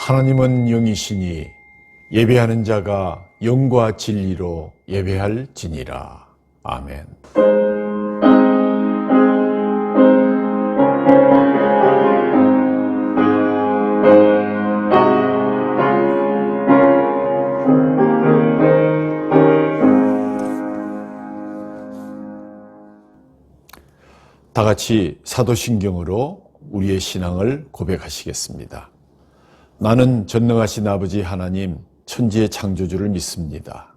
하나님은 영이시니 예배하는 자가 영과 진리로 예배할지니라. 아멘. 다 같이 사도신경으로 우리의 신앙을 고백하시겠습니다. 나는 전능하신 아버지 하나님 천지의 창조주를 믿습니다.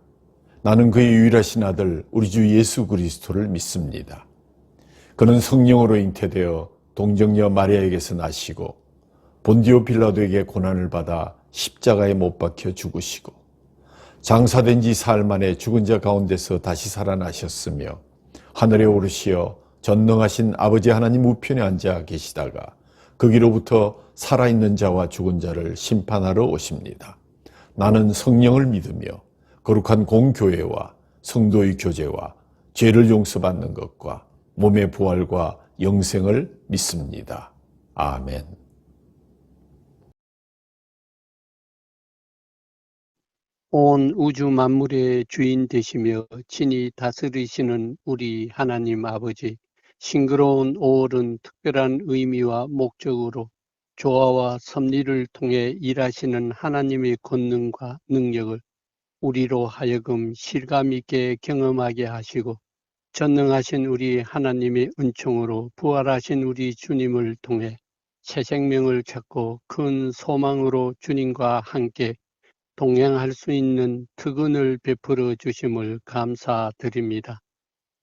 나는 그의 유일하신 아들 우리 주 예수 그리스도를 믿습니다. 그는 성령으로 잉태되어 동정녀 마리아에게서 나시고 본디오 빌라도에게 고난을 받아 십자가에 못 박혀 죽으시고 장사된 지 사흘 만에 죽은 자 가운데서 다시 살아나셨으며 하늘에 오르시어 전능하신 아버지 하나님 우편에 앉아 계시다가 거기로부터 살아있는 자와 죽은 자를 심판하러 오십니다. 나는 성령을 믿으며 거룩한 공교회와 성도의 교제와 죄를 용서받는 것과 몸의 부활과 영생을 믿습니다. 아멘. 온 우주 만물의 주인 되시며 친히 다스리시는 우리 하나님 아버지, 싱그러운 5월은 특별한 의미와 목적으로 조화와 섭리를 통해 일하시는 하나님의 권능과 능력을 우리로 하여금 실감 있게 경험하게 하시고 전능하신 우리 하나님의 은총으로 부활하신 우리 주님을 통해 새 생명을 찾고 큰 소망으로 주님과 함께 동행할 수 있는 특은을 베풀어 주심을 감사드립니다.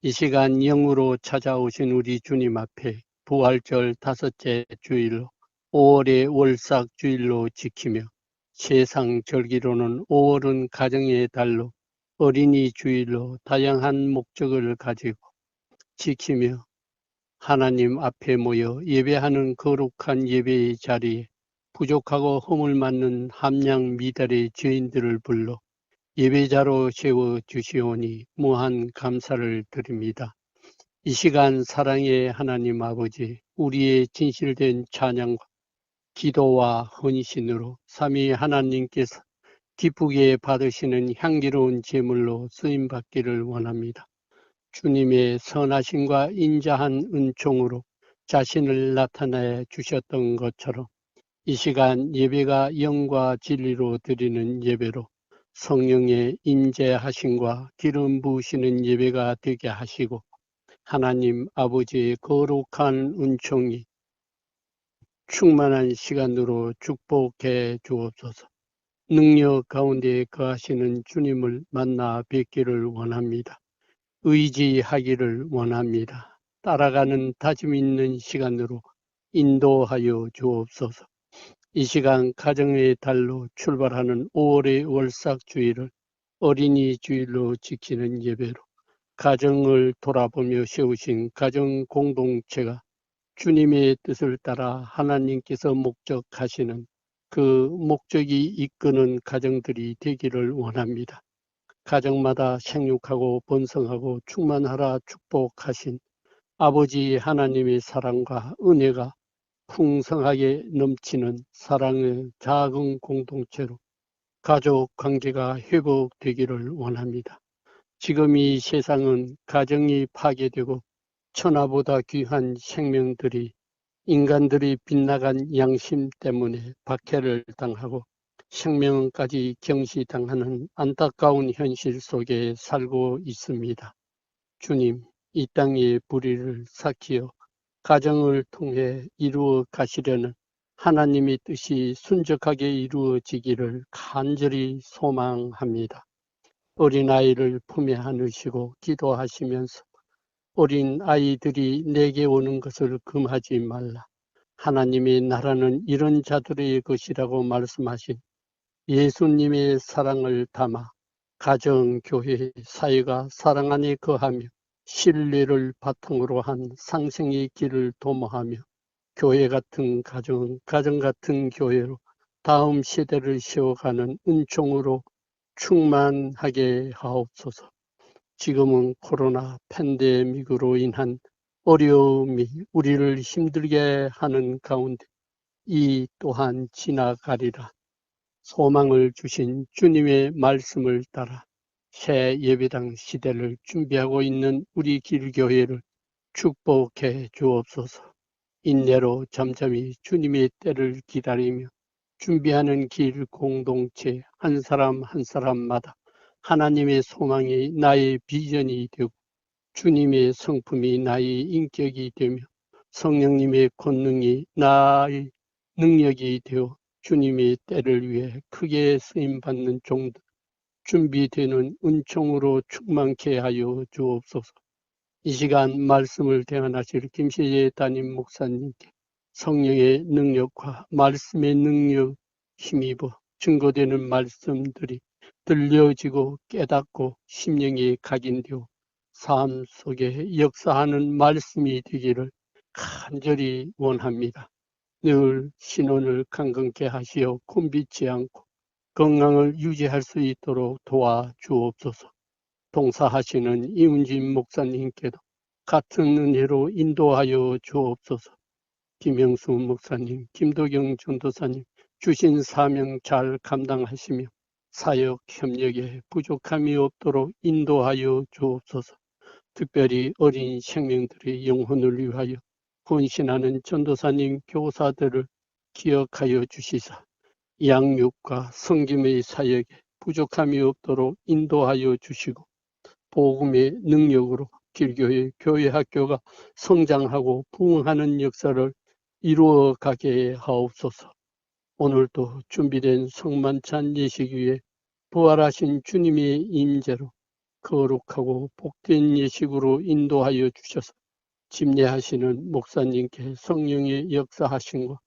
이 시간 영으로 찾아오신 우리 주님 앞에 부활절 다섯째 주일로 5월의 월삭 주일로 지키며 세상 절기로는 5월은 가정의 달로 어린이 주일로 다양한 목적을 가지고 지키며 하나님 앞에 모여 예배하는 거룩한 예배의 자리에 부족하고 허물 많는 함량 미달의 죄인들을 불러 예배자로 세워 주시오니 무한 감사를 드립니다. 이 시간 사랑의 하나님 아버지, 우리의 진실된 찬양과 기도와 헌신으로 삼위 하나님께서 기쁘게 받으시는 향기로운 제물로 쓰임받기를 원합니다. 주님의 선하심과 인자한 은총으로 자신을 나타내 주셨던 것처럼 이 시간 예배가 영과 진리로 드리는 예배로 성령의 임재하심과 기름 부으시는 예배가 되게 하시고 하나님 아버지의 거룩한 은총이 충만한 시간으로 축복해 주옵소서. 능력 가운데 거하시는 주님을 만나 뵙기를 원합니다. 의지하기를 원합니다. 따라가는 다짐 있는 시간으로 인도하여 주옵소서. 이 시간 가정의 달로 출발하는 5월의 월삭 주일을 어린이 주일로 지키는 예배로 가정을 돌아보며 세우신 가정 공동체가 주님의 뜻을 따라 하나님께서 목적하시는 그 목적이 이끄는 가정들이 되기를 원합니다. 가정마다 생육하고 번성하고 충만하라 축복하신 아버지 하나님의 사랑과 은혜가 풍성하게 넘치는 사랑의 작은 공동체로 가족 관계가 회복되기를 원합니다. 지금 이 세상은 가정이 파괴되고 천하보다 귀한 생명들이 인간들이 빗나간 양심 때문에 박해를 당하고 생명까지 경시당하는 안타까운 현실 속에 살고 있습니다. 주님, 이 땅의 불의를 삭히어 가정을 통해 이루어 가시려는 하나님의 뜻이 순적하게 이루어지기를 간절히 소망합니다. 어린아이를 품에 안으시고 기도하시면서 어린 아이들이 내게 오는 것을 금하지 말라. 하나님의 나라는 이런 자들의 것이라고 말씀하신 예수님의 사랑을 담아 가정, 교회, 사회가 사랑 안에 거하며 신뢰를 바탕으로 한 상생의 길을 도모하며 교회 같은 가정, 가정 같은 교회로 다음 세대를 세워가는 은총으로 충만하게 하옵소서. 지금은 코로나 팬데믹으로 인한 어려움이 우리를 힘들게 하는 가운데 이 또한 지나가리라. 소망을 주신 주님의 말씀을 따라 새 예배당 시대를 준비하고 있는 우리 길교회를 축복해 주옵소서. 인내로 잠잠히 주님의 때를 기다리며 준비하는 길 공동체 한 사람 한 사람마다 하나님의 소망이 나의 비전이 되고 주님의 성품이 나의 인격이 되며 성령님의 권능이 나의 능력이 되어 주님의 때를 위해 크게 쓰임받는 종들 준비되는 은총으로 충만케 하여 주옵소서. 이 시간 말씀을 대안하실 김시재 담임 목사님께 성령의 능력과 말씀의 능력 힘입어 증거되는 말씀들이 들려지고 깨닫고 심령이 각인되어 삶 속에 역사하는 말씀이 되기를 간절히 원합니다. 늘 신원을 강건케 하시어 곤비지 않고 건강을 유지할 수 있도록 도와주옵소서. 동사하시는 이은진 목사님께도 같은 은혜로 인도하여 주옵소서. 김영수 목사님, 김도경 전도사님 주신 사명 잘 감당하시며 사역 협력에 부족함이 없도록 인도하여 주옵소서. 특별히 어린 생명들의 영혼을 위하여 헌신하는 전도사님 교사들을 기억하여 주시사 양육과 성김의 사역에 부족함이 없도록 인도하여 주시고 복음의 능력으로 길교회 교회 학교가 성장하고 부흥하는 역사를 이루어가게 하옵소서. 오늘도 준비된 성만찬 예식 위에 부활하신 주님의 임재로 거룩하고 복된 예식으로 인도하여 주셔서 집례하시는 목사님께 성령의 역사하심과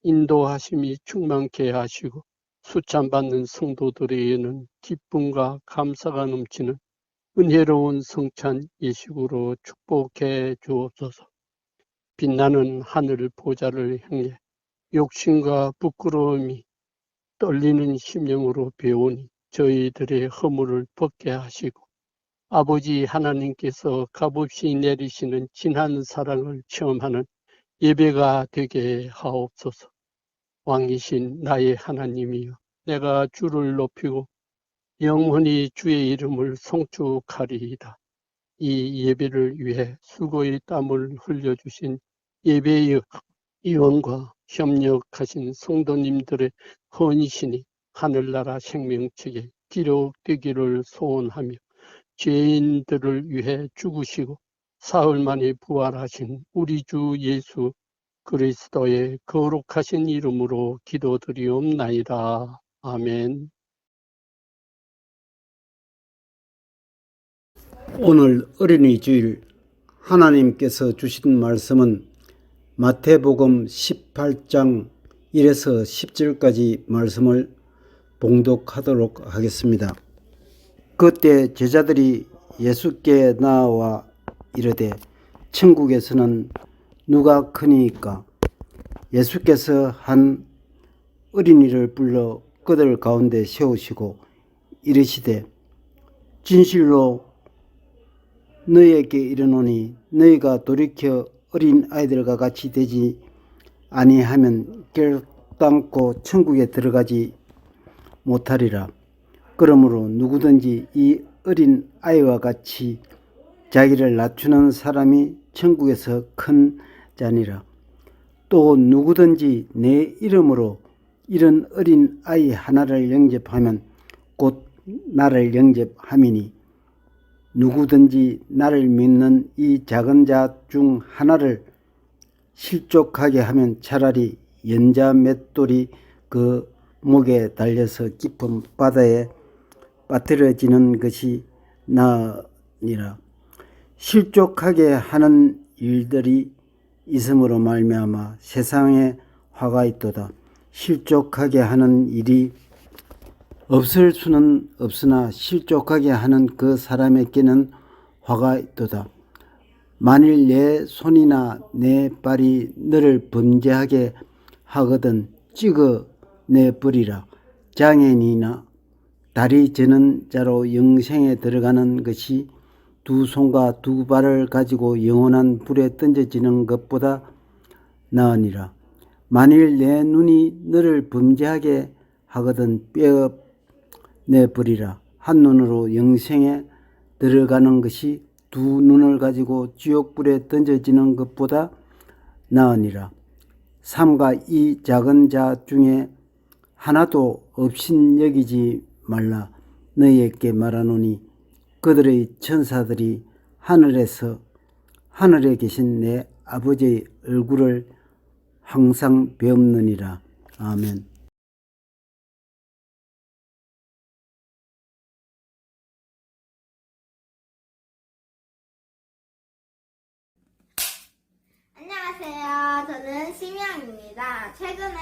인도하심이 충만케 하시고 수찬받는 성도들에게는 기쁨과 감사가 넘치는 은혜로운 성찬 예식으로 축복해 주옵소서. 빛나는 하늘 보좌를 향해 욕심과 부끄러움이 떨리는 심령으로 배우니 저희들의 허물을 벗게 하시고 아버지 하나님께서 값없이 내리시는 진한 사랑을 체험하는 예배가 되게 하옵소서. 왕이신 나의 하나님이여, 내가 주를 높이고 영원히 주의 이름을 송축하리이다. 이 예배를 위해 수고의 땀을 흘려주신 예배의 위원과 협력하신 성도님들의 헌신이 하늘나라 생명책에 기록되기를 소원하며 죄인들을 위해 죽으시고 사흘 만에 부활하신 우리 주 예수 그리스도의 거룩하신 이름으로 기도드리옵나이다. 아멘. 오늘 어린이 주일 하나님께서 주신 말씀은 마태복음 18장 1에서 10절까지 말씀을 봉독하도록 하겠습니다. 그때 제자들이 예수께 나와 이르되 천국에서는 누가 크니까? 예수께서 한 어린이를 불러 그들 가운데 세우시고 이르시되 진실로 너희에게 이르노니 너희가 돌이켜 어린 아이들과 같이 되지 아니하면 결단코 천국에 들어가지 못하리라. 그러므로 누구든지 이 어린 아이와 같이 자기를 낮추는 사람이 천국에서 큰 자니라. 또 누구든지 내 이름으로 이런 어린 아이 하나를 영접하면 곧 나를 영접함이니 누구든지 나를 믿는 이 작은 자 중 하나를 실족하게 하면 차라리 연자 맷돌이 그 목에 달려서 깊은 바다에 빠뜨려지는 것이 나으니라. 실족하게 하는 일들이 있음으로 말미암아 세상에 화가 있도다. 실족하게 하는 일이 없을 수는 없으나 실족하게 하는 그 사람에게는 화가 있도다. 만일 내 손이나 내 발이 너를 범죄하게 하거든 찍어 내버리라. 장애인이나 다리 저는 자로 영생에 들어가는 것이 두 손과 두 발을 가지고 영원한 불에 던져지는 것보다 나으니라. 만일 내 눈이 너를 범죄하게 하거든 빼내버리라. 한 눈으로 영생에 들어가는 것이 두 눈을 가지고 지옥불에 던져지는 것보다 나으니라. 삼가 이 작은 자 중에 하나도 없인 여기지 말라. 너희에게 말하노니 그들의 천사들이 하늘에 계신 내 아버지의 얼굴을 항상 배움느니라. 아멘. 안녕하세요. 저는 심양입니다. 최근에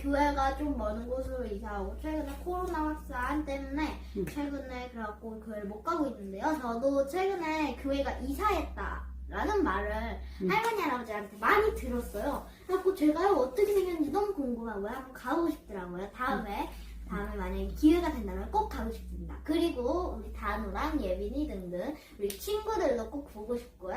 교회가 좀 먼 곳으로 이사하고 최근에 코로나 확산 때문에 최근에 그래갖고 교회를 못 가고 있는데요. 저도 최근에 교회가 이사했다라는 말을 할머니 할아버지한테 많이 들었어요. 그래갖고 제가요 어떻게 생겼는지 너무 궁금하고요. 한번 가보고 싶더라고요. 다음에 만약에 기회가 된다면 꼭 가고 싶습니다. 그리고 우리 단우랑 예빈이 등등 우리 친구들도 꼭 보고 싶고요.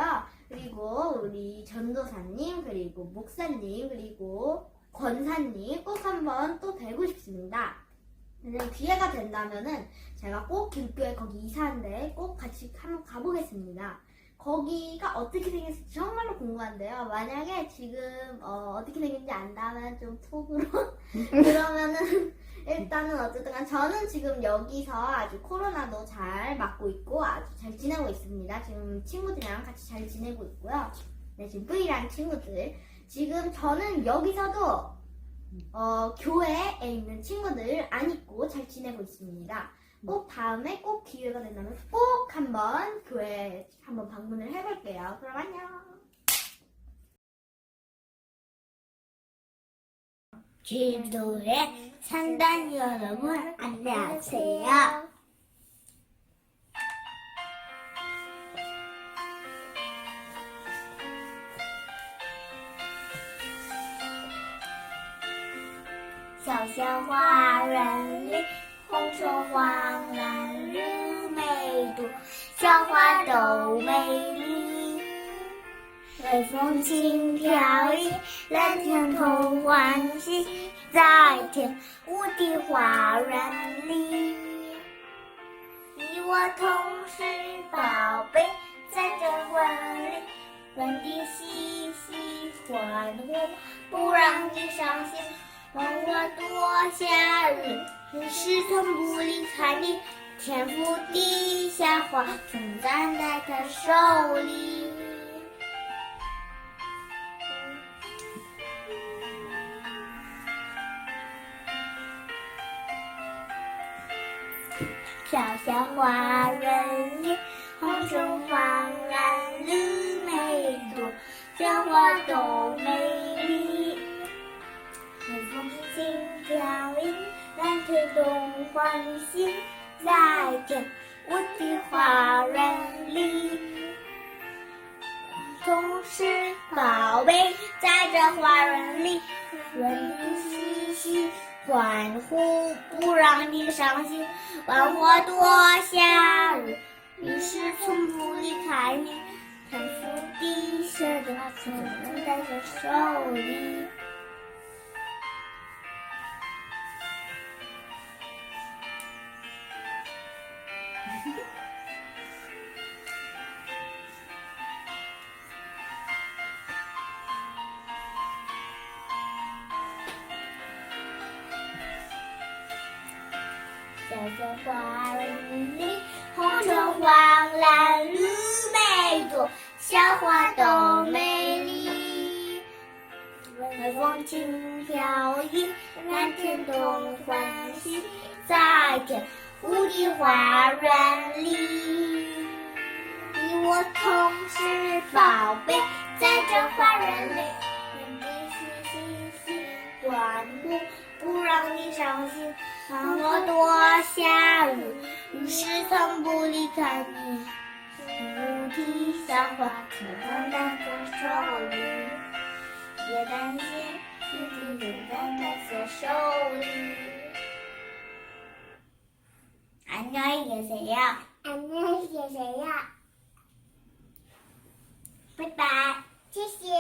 그리고 우리 전도사님, 그리고 목사님, 그리고 권사님 꼭 한번 또 뵈고 싶습니다. 기회가 된다면은 제가 꼭 길교회 거기 이사한데 꼭 같이 한번 가보겠습니다. 거기가 어떻게 생겼을지 정말로 궁금한데요. 만약에 지금 어떻게 생긴지 안다면 좀 톡으로 그러면은 일단은 어쨌든 저는 지금 여기서 아주 코로나도 잘 맞고 있고 아주 잘 지내고 있습니다. 지금 친구들이랑 같이 잘 지내고 있고요. 네, 지금 V랑 친구들. 지금 저는 여기서도 교회에 있는 친구들 안 잊고 잘 지내고 있습니다. 꼭 다음에 꼭 기회가 된다면 꼭 한번 교회 한번 방문을 해볼게요. 그럼 안녕. 길도의 산단 여러분 안녕하세요.小小花园里，红橙黄蓝绿梅朵，小花都美丽。微风轻飘逸，蓝天同欢喜，在天无地花园里。你我同是宝贝，在这花园里，欢地嬉戏欢呼，不让你伤心。让我多夏日，时常不离开你，天赋地下花，总站在他手里。小小花园里，红橙黄蓝绿梅朵，小花都美丽。微风轻飘逸，蓝天同欢喜，在天无地花园里。同是宝贝，在这花园里，人人嬉戏欢呼，不让你伤心。玩花多夏日，于是从不离开你，天赋地下的总能在这手里。小小花园里，红橙黄蓝绿梅朵，小花都美丽。微风轻飘逸，蓝天同欢喜，在天无地花园里。你我同是宝贝，在这花园里，人地嬉戏欢呼，不让你伤心。让我多夏日，于是从不离开你。无地小花，常常在这手里。别担心，一定永在这手里。안녕히계세요。안녕히계세요。拜拜，谢谢。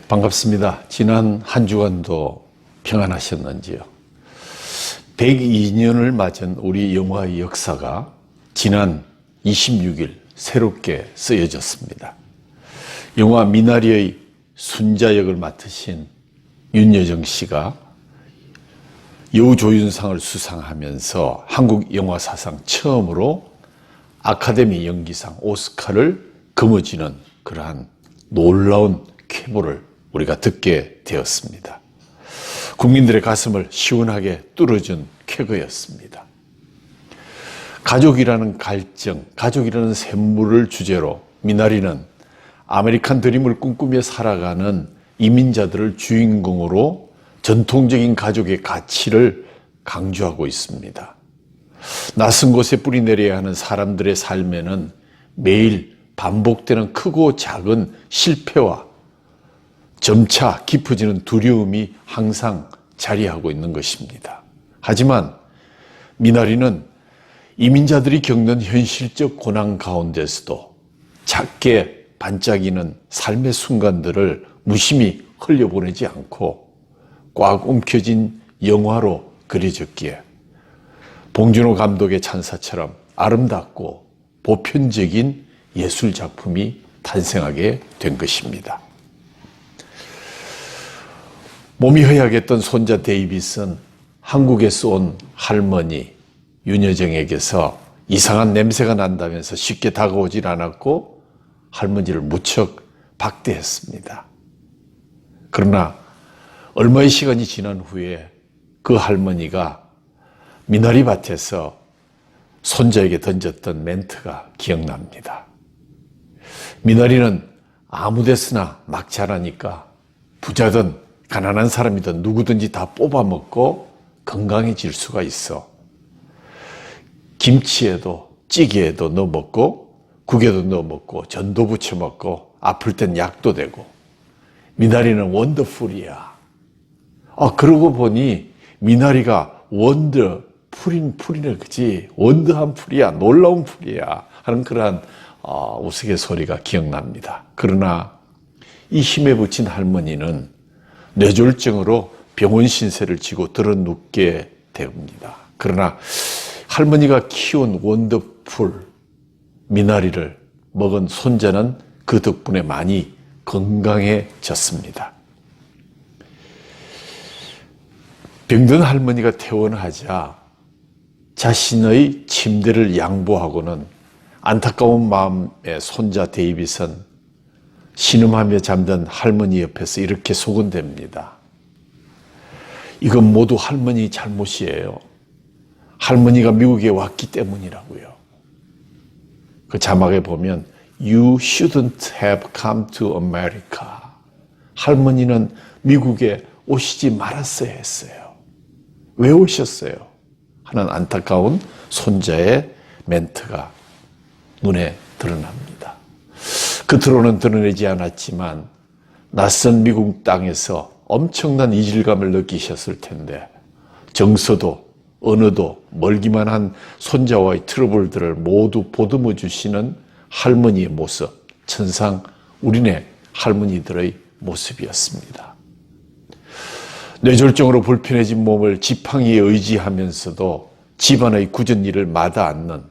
반갑습니다. 지난 한 주간도 평안하셨는지요? 102년을 맞은 우리 영화의 역사가 지난 26일 새롭게 쓰여졌습니다. 영화 미나리의 순자 역을 맡으신 윤여정 씨가 여우조연상을 수상하면서 한국 영화 사상 처음으로 아카데미 연기상 오스카를 거머쥐는 그러한 놀라운 쾌보를 우리가 듣게 되었습니다. 국민들의 가슴을 시원하게 뚫어준 쾌거였습니다. 가족이라는 갈증, 가족이라는 샘물을 주제로 미나리는 아메리칸 드림을 꿈꾸며 살아가는 이민자들을 주인공으로 전통적인 가족의 가치를 강조하고 있습니다. 낯선 곳에 뿌리내려야 하는 사람들의 삶에는 매일 반복되는 크고 작은 실패와 점차 깊어지는 두려움이 항상 자리하고 있는 것입니다. 하지만 미나리는 이민자들이 겪는 현실적 고난 가운데서도 작게 반짝이는 삶의 순간들을 무심히 흘려보내지 않고 꽉 움켜진 영화로 그려졌기에 봉준호 감독의 찬사처럼 아름답고 보편적인 예술 작품이 탄생하게 된 것입니다. 몸이 허약했던 손자 데이빗은 한국에서 온 할머니 윤여정에게서 이상한 냄새가 난다면서 쉽게 다가오질 않았고 할머니를 무척 박대했습니다. 그러나 얼마의 시간이 지난 후에 그 할머니가 미나리 밭에서 손자에게 던졌던 멘트가 기억납니다. 미나리는 아무 데서나 막 자라니까 부자든 가난한 사람이든 누구든지 다 뽑아먹고 건강해질 수가 있어. 김치에도 찌개에도 넣어 먹고 국에도 넣어 먹고 전도 부쳐 먹고 아플 땐 약도 되고 미나리는 원더풀이야. 그러고 보니 미나리가 풀이네, 그지? 원더한 풀이야, 놀라운 풀이야 하는 그러한 우스갯소리가 기억납니다. 그러나 이 힘에 부친 할머니는 뇌졸중으로 병원 신세를 지고 들어눕게 됩니다. 그러나 할머니가 키운 원더풀 미나리를 먹은 손자는 그 덕분에 많이 건강해졌습니다. 병든 할머니가 퇴원하자 자신의 침대를 양보하고는 안타까운 마음의 손자 데이빗은 신음하며 잠든 할머니 옆에서 이렇게 소곤댑니다. 이건 모두 할머니 잘못이에요. 할머니가 미국에 왔기 때문이라고요. 그 자막에 보면 You shouldn't have come to America. 할머니는 미국에 오시지 말았어야 했어요. 왜 오셨어요? 하는 안타까운 손자의 멘트가 눈에 드러납니다. 겉으로는 드러내지 않았지만 낯선 미국 땅에서 엄청난 이질감을 느끼셨을 텐데 정서도 언어도 멀기만 한 손자와의 트러블들을 모두 보듬어 주시는 할머니의 모습, 천상 우리네 할머니들의 모습이었습니다. 뇌졸중으로 불편해진 몸을 지팡이에 의지하면서도 집안의 굳은 일을 마다 않는,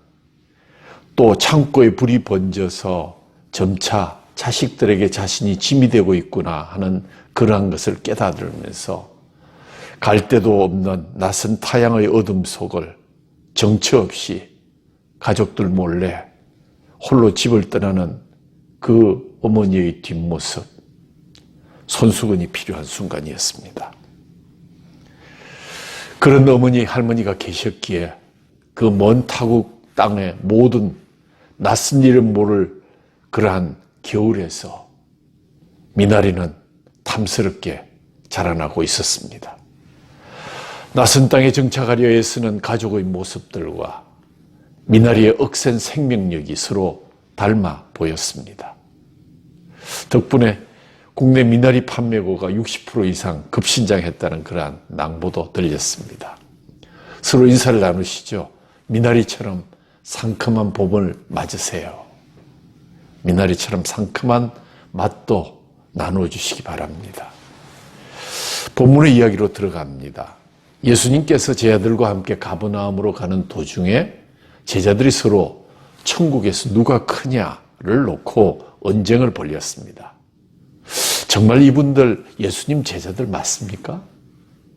또 창고에 불이 번져서 점차 자식들에게 자신이 짐이 되고 있구나 하는 그러한 것을 깨달으면서 갈 데도 없는 낯선 타향의 어둠 속을 정처 없이 가족들 몰래 홀로 집을 떠나는 그 어머니의 뒷모습, 손수건이 필요한 순간이었습니다. 그런 어머니, 할머니가 계셨기에 그 먼 타국 땅의 모든 낯선 일을 모를 그러한 겨울에서 미나리는 탐스럽게 자라나고 있었습니다. 낯선 땅에 정착하려 애쓰는 가족의 모습들과 미나리의 억센 생명력이 서로 닮아 보였습니다. 덕분에 국내 미나리 판매고가 60% 이상 급신장했다는 그러한 낭보도 들렸습니다. 서로 인사를 나누시죠. 미나리처럼 상큼한 봄을 맞으세요. 미나리처럼 상큼한 맛도 나누어 주시기 바랍니다. 본문의 이야기로 들어갑니다. 예수님께서 제자들과 함께 가버나움으로 가는 도중에 제자들이 서로 천국에서 누가 크냐를 놓고 언쟁을 벌였습니다. 정말 이분들 예수님 제자들 맞습니까?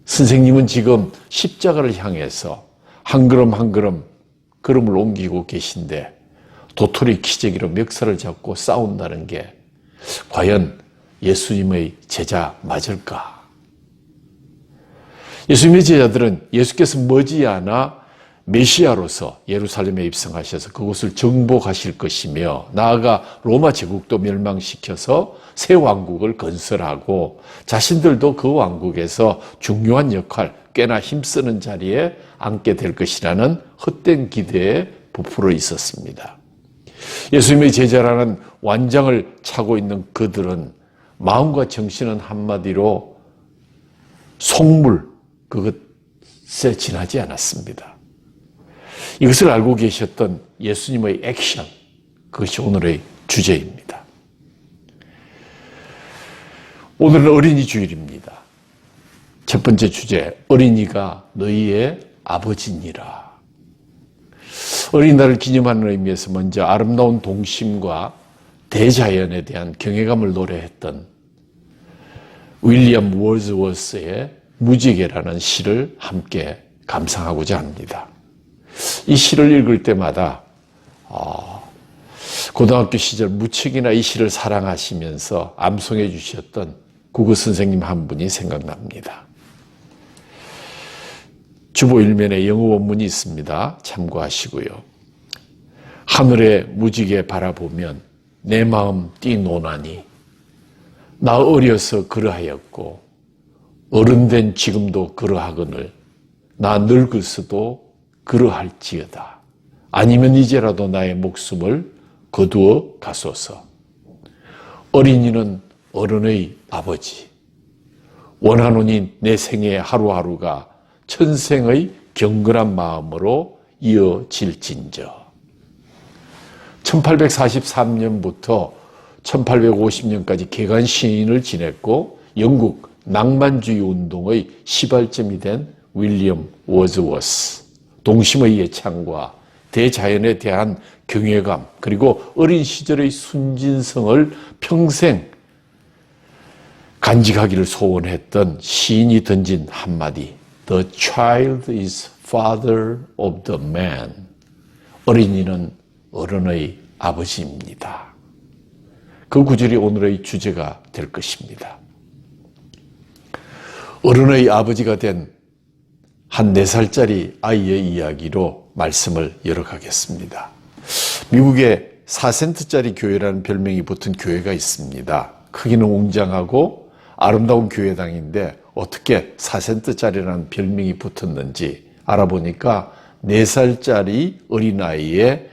선생님은 지금 십자가를 향해서 한 걸음 한 걸음 걸음을 옮기고 계신데 도토리 기저귀로 멱살을 잡고 싸운다는 게 과연 예수님의 제자 맞을까? 예수님의 제자들은 예수께서 머지않아 메시아로서 예루살렘에 입성하셔서 그곳을 정복하실 것이며 나아가 로마 제국도 멸망시켜서 새 왕국을 건설하고 자신들도 그 왕국에서 중요한 역할, 꽤나 힘쓰는 자리에 앉게 될 것이라는 헛된 기대에 부풀어 있었습니다. 예수님의 제자라는 완장을 차고 있는 그들은 마음과 정신은 한마디로 속물, 그것에 지나지 않았습니다. 이것을 알고 계셨던 예수님의 액션, 그것이 오늘의 주제입니다. 오늘은 어린이 주일입니다. 첫 번째 주제, 어린이가 너희의 아버지니라. 어린이날을 기념하는 의미에서 먼저 아름다운 동심과 대자연에 대한 경외감을 노래했던 윌리엄 월즈워스의 무지개라는 시를 함께 감상하고자 합니다. 이 시를 읽을 때마다 고등학교 시절 무척이나 이 시를 사랑하시면서 암송해 주셨던 국어 선생님 한 분이 생각납니다. 주보 일면에 영어 원문이 있습니다. 참고하시고요. 하늘에 무지개 바라보면 내 마음 뛰노나니 나 어려서 그러하였고 어른된 지금도 그러하거늘 나 늙을수도 그러할지어다. 아니면 이제라도 나의 목숨을 거두어 가소서. 어린이는 어른의 아버지. 원하노니 내 생의 하루하루가 천생의 경건한 마음으로 이어질진저. 1843년부터 1850년까지 개간 시인을 지냈고 영국 낭만주의 운동의 시발점이 된 윌리엄 워즈워스. 동심의 예찬과 대자연에 대한 경외감 그리고 어린 시절의 순진성을 평생 간직하기를 소원했던 시인이 던진 한마디 The child is father of the man. 어린이는 어른의 아버지입니다. 그 구절이 오늘의 주제가 될 것입니다. 어른의 아버지가 된 한 4살짜리 아이의 이야기로 말씀을 열어가겠습니다. 미국에 4센트짜리 교회라는 별명이 붙은 교회가 있습니다. 크기는 웅장하고 아름다운 교회당인데 어떻게 4센트짜리라는 별명이 붙었는지 알아보니까 4살짜리 어린아이의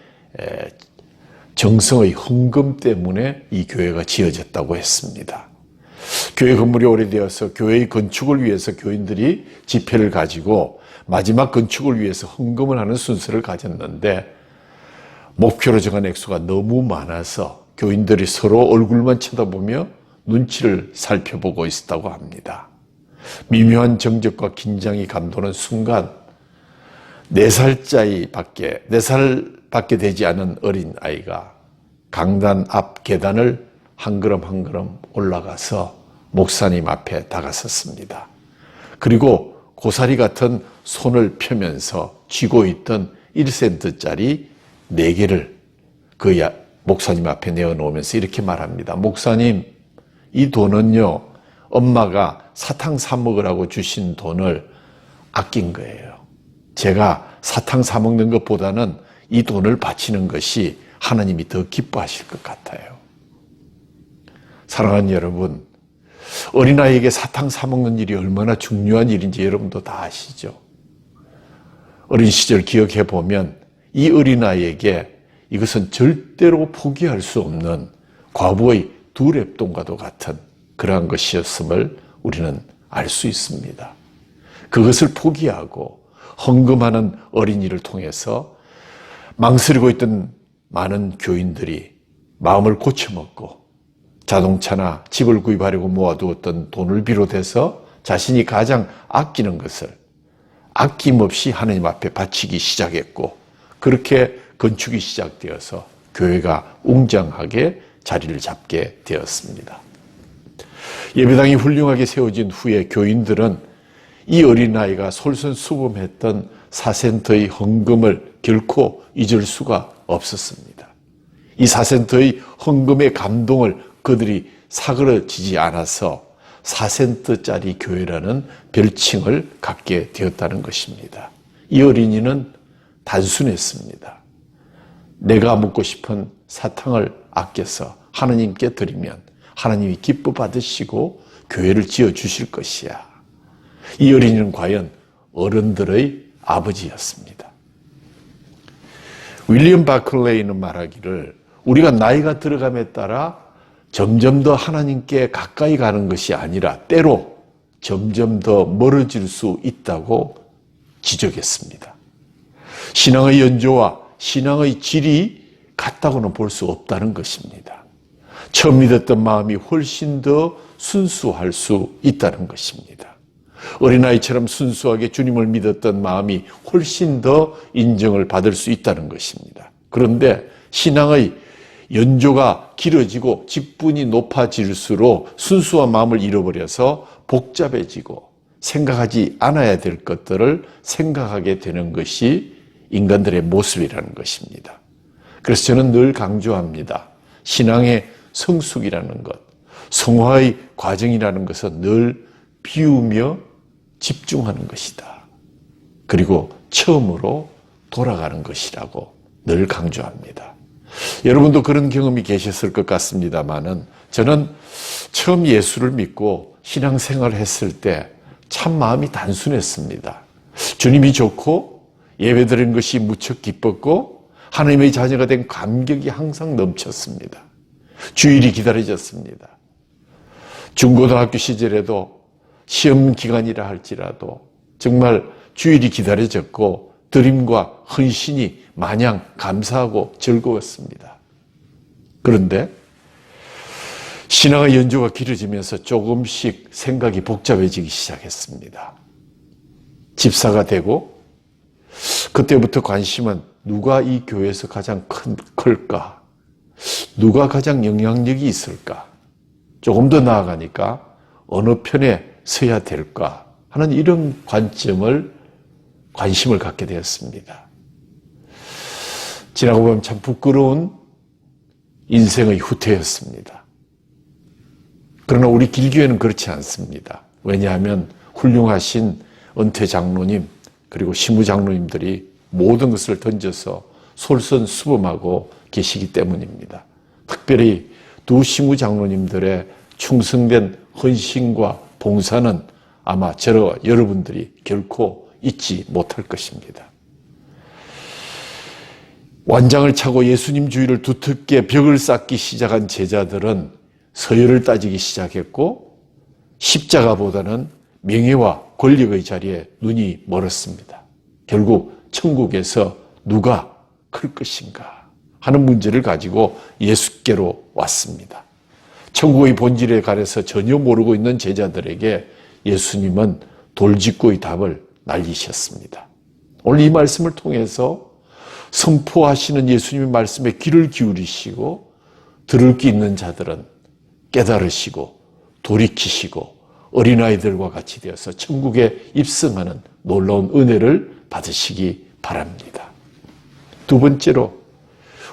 정성의 헌금 때문에 이 교회가 지어졌다고 했습니다. 교회 건물이 오래되어서 교회의 건축을 위해서 교인들이 지폐를 가지고 마지막 건축을 위해서 헌금을 하는 순서를 가졌는데 목표로 정한 액수가 너무 많아서 교인들이 서로 얼굴만 쳐다보며 눈치를 살펴보고 있었다고 합니다. 미묘한 정적과 긴장이 감도는 순간 4살밖에 되지 않은 어린 아이가 강단 앞 계단을 한 걸음 한 걸음 올라가서 목사님 앞에 다가섰습니다. 그리고 고사리 같은 손을 펴면서 쥐고 있던 1센트짜리 4개를 그 목사님 앞에 내어놓으면서 이렇게 말합니다. 목사님, 이 돈은요, 엄마가 사탕 사 먹으라고 주신 돈을 아낀 거예요. 제가 사탕 사 먹는 것보다는 이 돈을 바치는 것이 하나님이 더 기뻐하실 것 같아요. 사랑하는 여러분, 어린아이에게 사탕 사 먹는 일이 얼마나 중요한 일인지 여러분도 다 아시죠? 어린 시절 기억해 보면 이 어린아이에게 이것은 절대로 포기할 수 없는 과부의 2랩돈과도 같은 그러한 것이었음을 우리는 알 수 있습니다. 그것을 포기하고 헌금하는 어린이를 통해서 망설이고 있던 많은 교인들이 마음을 고쳐먹고 자동차나 집을 구입하려고 모아두었던 돈을 비롯해서 자신이 가장 아끼는 것을 아낌없이 하나님 앞에 바치기 시작했고, 그렇게 건축이 시작되어서 교회가 웅장하게 자리를 잡게 되었습니다. 예배당이 훌륭하게 세워진 후에 교인들은 이 어린아이가 솔선수범했던 사센터의 헌금을 결코 잊을 수가 없었습니다. 이 사센터의 헌금의 감동을 그들이 사그러지지 않아서 4센트짜리 교회라는 별칭을 갖게 되었다는 것입니다. 이 어린이는 단순했습니다. 내가 먹고 싶은 사탕을 아껴서 하나님께 드리면 하나님이 기뻐 받으시고 교회를 지어주실 것이야. 이 어린이는 과연 어른들의 아버지였습니다. 윌리엄 바클레이는 말하기를 우리가 나이가 들어감에 따라 점점 더 하나님께 가까이 가는 것이 아니라 때로 점점 더 멀어질 수 있다고 지적했습니다. 신앙의 연조와 신앙의 질이 같다고는 볼 수 없다는 것입니다. 처음 믿었던 마음이 훨씬 더 순수할 수 있다는 것입니다. 어린아이처럼 순수하게 주님을 믿었던 마음이 훨씬 더 인정을 받을 수 있다는 것입니다. 그런데 신앙의 연조가 길어지고 직분이 높아질수록 순수한 마음을 잃어버려서 복잡해지고 생각하지 않아야 될 것들을 생각하게 되는 것이 인간들의 모습이라는 것입니다. 그래서 저는 늘 강조합니다. 신앙의 성숙이라는 것, 성화의 과정이라는 것은 늘 비우며 집중하는 것이다. 그리고 처음으로 돌아가는 것이라고 늘 강조합니다. 여러분도 그런 경험이 계셨을 것 같습니다만은 저는 처음 예수를 믿고 신앙생활을 했을 때 참 마음이 단순했습니다. 주님이 좋고 예배드리는 것이 무척 기뻤고 하나님의 자녀가 된 감격이 항상 넘쳤습니다. 주일이 기다려졌습니다. 중고등학교 시절에도 시험 기간이라 할지라도 정말 주일이 기다려졌고 드림과 헌신이 마냥 감사하고 즐거웠습니다. 그런데 신앙의 연조가 길어지면서 조금씩 생각이 복잡해지기 시작했습니다. 집사가 되고 그때부터 관심은 누가 이 교회에서 가장 클까? 누가 가장 영향력이 있을까? 조금 더 나아가니까 어느 편에 서야 될까? 하는 이런 관심을 갖게 되었습니다. 지나고 보면 참 부끄러운 인생의 후퇴였습니다. 그러나 우리 길교회는 그렇지 않습니다. 왜냐하면 훌륭하신 은퇴 장로님 그리고 시무 장로님들이 모든 것을 던져서 솔선수범하고 계시기 때문입니다. 특별히 두 시무 장로님들의 충성된 헌신과 봉사는 아마 저와 여러분들이 결코 잊지 못할 것입니다. 완장을 차고 예수님 주위를 두텁게 벽을 쌓기 시작한 제자들은 서열을 따지기 시작했고 십자가보다는 명예와 권력의 자리에 눈이 멀었습니다. 결국 천국에서 누가 클 것인가 하는 문제를 가지고 예수께로 왔습니다. 천국의 본질에 관해서 전혀 모르고 있는 제자들에게 예수님은 돌직구의 답을 날리셨습니다. 오늘 이 말씀을 통해서 선포하시는 예수님의 말씀에 귀를 기울이시고 들을 게 있는 자들은 깨달으시고 돌이키시고 어린아이들과 같이 되어서 천국에 입성하는 놀라운 은혜를 받으시기 바랍니다. 두 번째로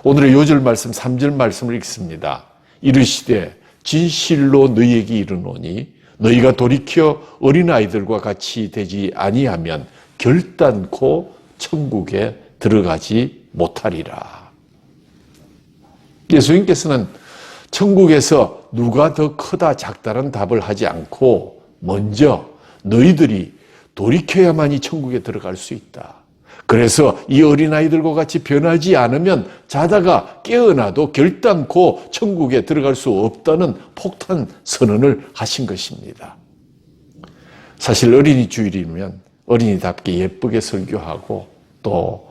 오늘의 요절 말씀 3절 말씀을 읽습니다. 이르시되 진실로 너희에게 이르노니 너희가 돌이켜 어린아이들과 같이 되지 아니하면 결단코 천국에 들어가지 못하리라. 예수님께서는 천국에서 누가 더 크다 작다는 답을 하지 않고 먼저 너희들이 돌이켜야만이 천국에 들어갈 수 있다. 그래서 이 어린아이들과 같이 변하지 않으면 자다가 깨어나도 결단코 천국에 들어갈 수 없다는 폭탄 선언을 하신 것입니다. 사실 어린이 주일이면 어린이답게 예쁘게 설교하고 또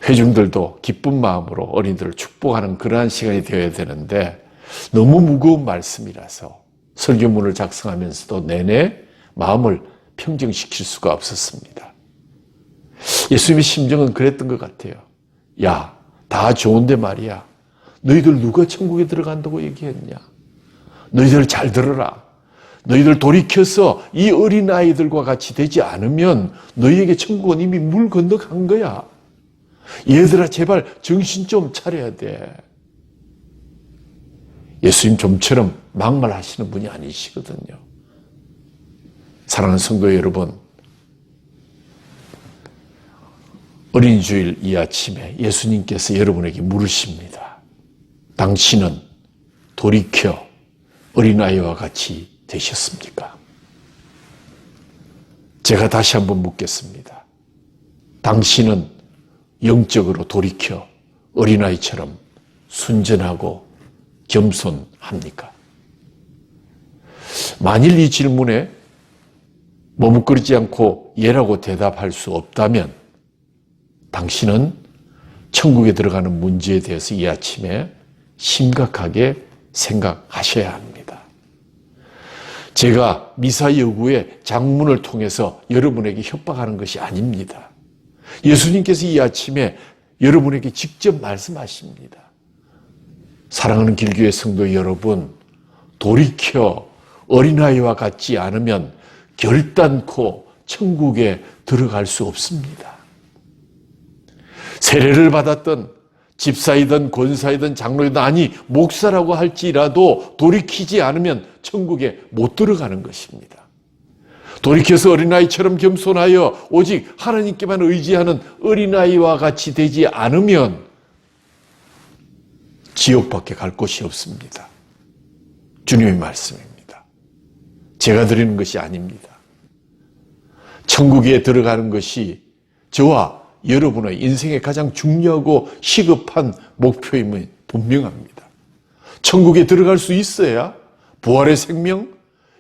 회중들도 기쁜 마음으로 어린이들을 축복하는 그러한 시간이 되어야 되는데 너무 무거운 말씀이라서 설교문을 작성하면서도 내내 마음을 평정시킬 수가 없었습니다. 예수님의 심정은 그랬던 것 같아요. 야, 다 좋은데 말이야. 너희들 누가 천국에 들어간다고 얘기했냐? 너희들 잘 들어라. 너희들 돌이켜서 이 어린아이들과 같이 되지 않으면 너희에게 천국은 이미 물 건너간 거야. 얘들아, 제발 정신 좀 차려야 돼. 예수님 좀처럼 막말하시는 분이 아니시거든요. 사랑하는 성도 여러분, 어린이 주일 이 아침에 예수님께서 여러분에게 물으십니다. 당신은 돌이켜 어린아이와 같이 되셨습니까? 제가 다시 한번 묻겠습니다. 당신은 영적으로 돌이켜 어린아이처럼 순전하고 겸손합니까? 만일 이 질문에 머뭇거리지 않고 예라고 대답할 수 없다면 당신은 천국에 들어가는 문제에 대해서 이 아침에 심각하게 생각하셔야 합니다. 제가 미사 여구의 장문을 통해서 여러분에게 협박하는 것이 아닙니다. 예수님께서 이 아침에 여러분에게 직접 말씀하십니다. 사랑하는 길교회 성도 여러분, 돌이켜 어린아이와 같지 않으면 결단코 천국에 들어갈 수 없습니다. 세례를 받았던 집사이든 권사이든 장로이든 아니 목사라고 할지라도 돌이키지 않으면 천국에 못 들어가는 것입니다. 돌이켜서 어린아이처럼 겸손하여 오직 하나님께만 의지하는 어린아이와 같이 되지 않으면 지옥밖에 갈 곳이 없습니다. 주님의 말씀입니다. 제가 드리는 것이 아닙니다. 천국에 들어가는 것이 저와 여러분의 인생의 가장 중요하고 시급한 목표임은 분명합니다. 천국에 들어갈 수 있어야 부활의 생명,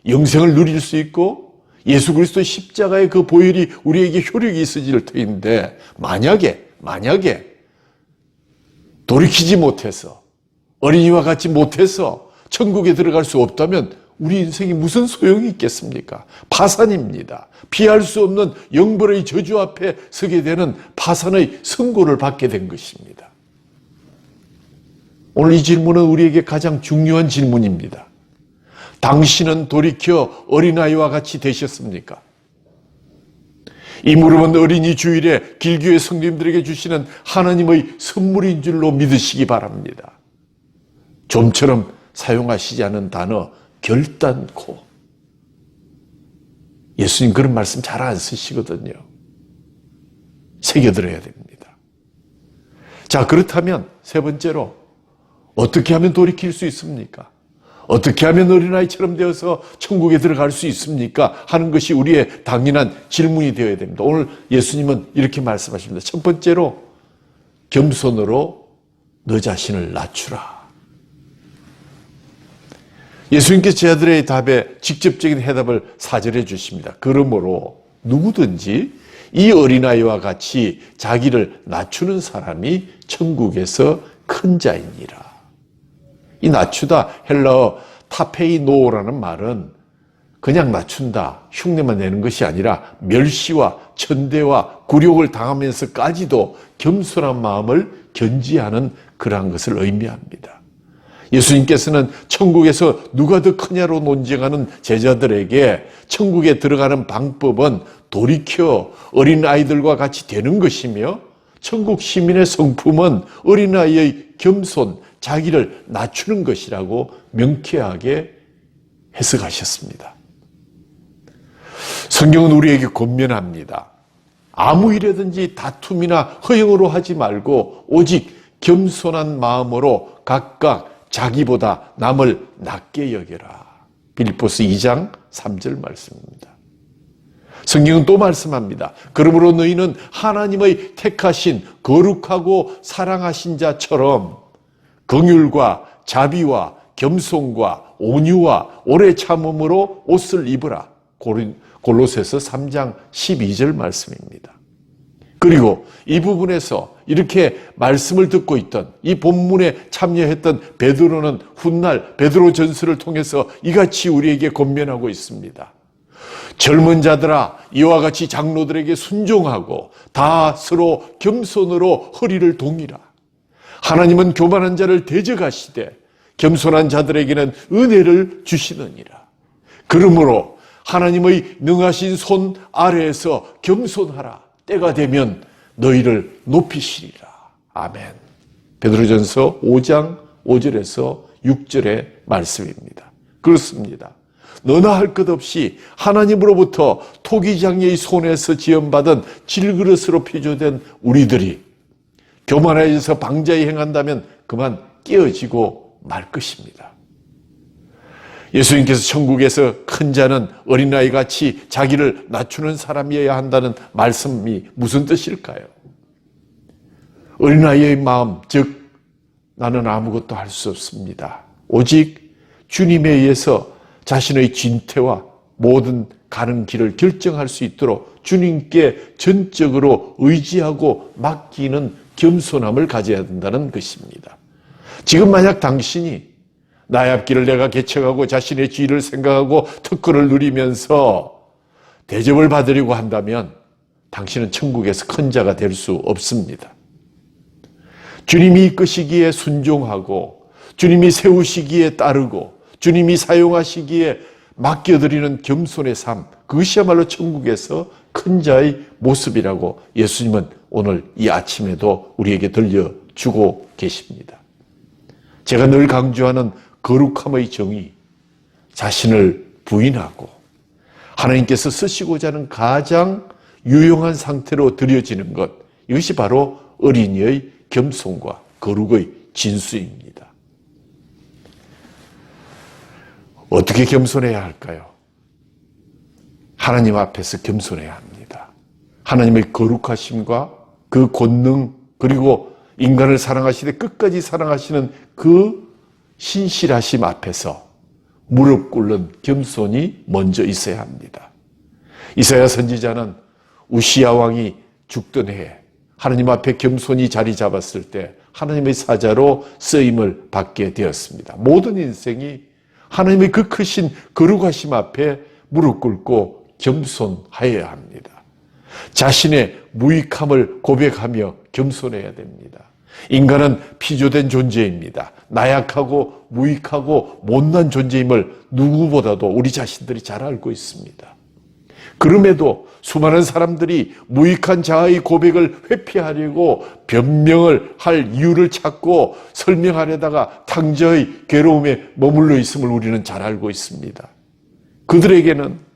영생을 누릴 수 있고 예수 그리스도의 십자가의 그 보혈이 우리에게 효력이 있어질 터인데 만약에 돌이키지 못해서 어린이와 같이 못해서 천국에 들어갈 수 없다면 우리 인생이 무슨 소용이 있겠습니까? 파산입니다. 피할 수 없는 영벌의 저주 앞에 서게 되는 파산의 선고를 받게 된 것입니다. 오늘 이 질문은 우리에게 가장 중요한 질문입니다. 당신은 돌이켜 어린아이와 같이 되셨습니까? 이 물음은 어린이 주일에 길교회 성도님들에게 주시는 하나님의 선물인 줄로 믿으시기 바랍니다. 좀처럼 사용하시지 않은 단어 결단코. 예수님 그런 말씀 잘 안 쓰시거든요. 새겨들어야 됩니다. 자, 그렇다면 세 번째로 어떻게 하면 돌이킬 수 있습니까? 어떻게 하면 어린아이처럼 되어서 천국에 들어갈 수 있습니까? 하는 것이 우리의 당연한 질문이 되어야 됩니다. 오늘 예수님은 이렇게 말씀하십니다. 첫 번째로 겸손으로 너 자신을 낮추라. 예수님께서 제자들의 답에 직접적인 해답을 4절해 주십니다. 그러므로 누구든지 이 어린아이와 같이 자기를 낮추는 사람이 천국에서 큰 자이니라. 이 낮추다, 헬라어 타페이노라는 말은 그냥 낮춘다, 흉내만 내는 것이 아니라 멸시와 천대와 굴욕을 당하면서까지도 겸손한 마음을 견지하는 그러한 것을 의미합니다. 예수님께서는 천국에서 누가 더 크냐로 논쟁하는 제자들에게 천국에 들어가는 방법은 돌이켜 어린아이들과 같이 되는 것이며 천국 시민의 성품은 어린아이의 겸손, 자기를 낮추는 것이라고 명쾌하게 해석하셨습니다. 성경은 우리에게 권면합니다. 아무 일이든지 다툼이나 허영으로 하지 말고 오직 겸손한 마음으로 각각 자기보다 남을 낮게 여겨라. 빌립보서 2장 3절 말씀입니다. 성경은 또 말씀합니다. 그러므로 너희는 하나님의 택하신 거룩하고 사랑하신 자처럼 긍휼과 자비와 겸손과 온유와 오래 참음으로 옷을 입으라. 골로새서 3장 12절 말씀입니다. 그리고 이 부분에서 이렇게 말씀을 듣고 있던 이 본문에 참여했던 베드로는 훗날 베드로 전서를 통해서 이같이 우리에게 권면하고 있습니다. 젊은 자들아, 이와 같이 장로들에게 순종하고 다 서로 겸손으로 허리를 동이라. 하나님은 교만한 자를 대적하시되 겸손한 자들에게는 은혜를 주시느니라. 그러므로 하나님의 능하신 손 아래에서 겸손하라. 때가 되면 너희를 높이시리라. 아멘. 베드로전서 5장 5절에서 6절의 말씀입니다. 그렇습니다. 너나 할 것 없이 하나님으로부터 토기장녀의 손에서 지원받은 질그릇으로 피조된 우리들이 교만해져서 방자히 행한다면 그만 깨어지고 말 것입니다. 예수님께서 천국에서 큰 자는 어린아이 같이 자기를 낮추는 사람이어야 한다는 말씀이 무슨 뜻일까요? 어린아이의 마음, 즉 나는 아무것도 할 수 없습니다. 오직 주님에 의해서 자신의 진퇴와 모든 가는 길을 결정할 수 있도록 주님께 전적으로 의지하고 맡기는 겸손함을 가져야 된다는 것입니다. 지금 만약 당신이 나의 앞길을 내가 개척하고 자신의 지위를 생각하고 특권을 누리면서 대접을 받으려고 한다면 당신은 천국에서 큰 자가 될 수 없습니다. 주님이 이끄시기에 순종하고 주님이 세우시기에 따르고 주님이 사용하시기에 맡겨드리는 겸손의 삶, 그것이야말로 천국에서 큰 자의 모습이라고 예수님은 오늘 이 아침에도 우리에게 들려주고 계십니다. 제가 늘 강조하는 거룩함의 정의, 자신을 부인하고 하나님께서 쓰시고자 하는 가장 유용한 상태로 드려지는 것, 이것이 바로 어린이의 겸손과 거룩의 진수입니다. 어떻게 겸손해야 할까요? 하나님 앞에서 겸손해야 합니다. 하나님의 거룩하심과 그 권능, 그리고 인간을 사랑하시되 끝까지 사랑하시는 그 신실하심 앞에서 무릎 꿇는 겸손이 먼저 있어야 합니다. 이사야 선지자는 우시야 왕이 죽던 해에 하나님 앞에 겸손히 자리 잡았을 때 하나님의 사자로 쓰임을 받게 되었습니다. 모든 인생이 하나님의 그 크신 거룩하심 앞에 무릎 꿇고 겸손하여야 합니다. 자신의 무익함을 고백하며 겸손해야 됩니다. 인간은 피조된 존재입니다. 나약하고 무익하고 못난 존재임을 누구보다도 우리 자신들이 잘 알고 있습니다. 그럼에도 수많은 사람들이 무익한 자아의 고백을 회피하려고 변명을 할 이유를 찾고 설명하려다가 탕자의 괴로움에 머물러 있음을 우리는 잘 알고 있습니다. 그들에게는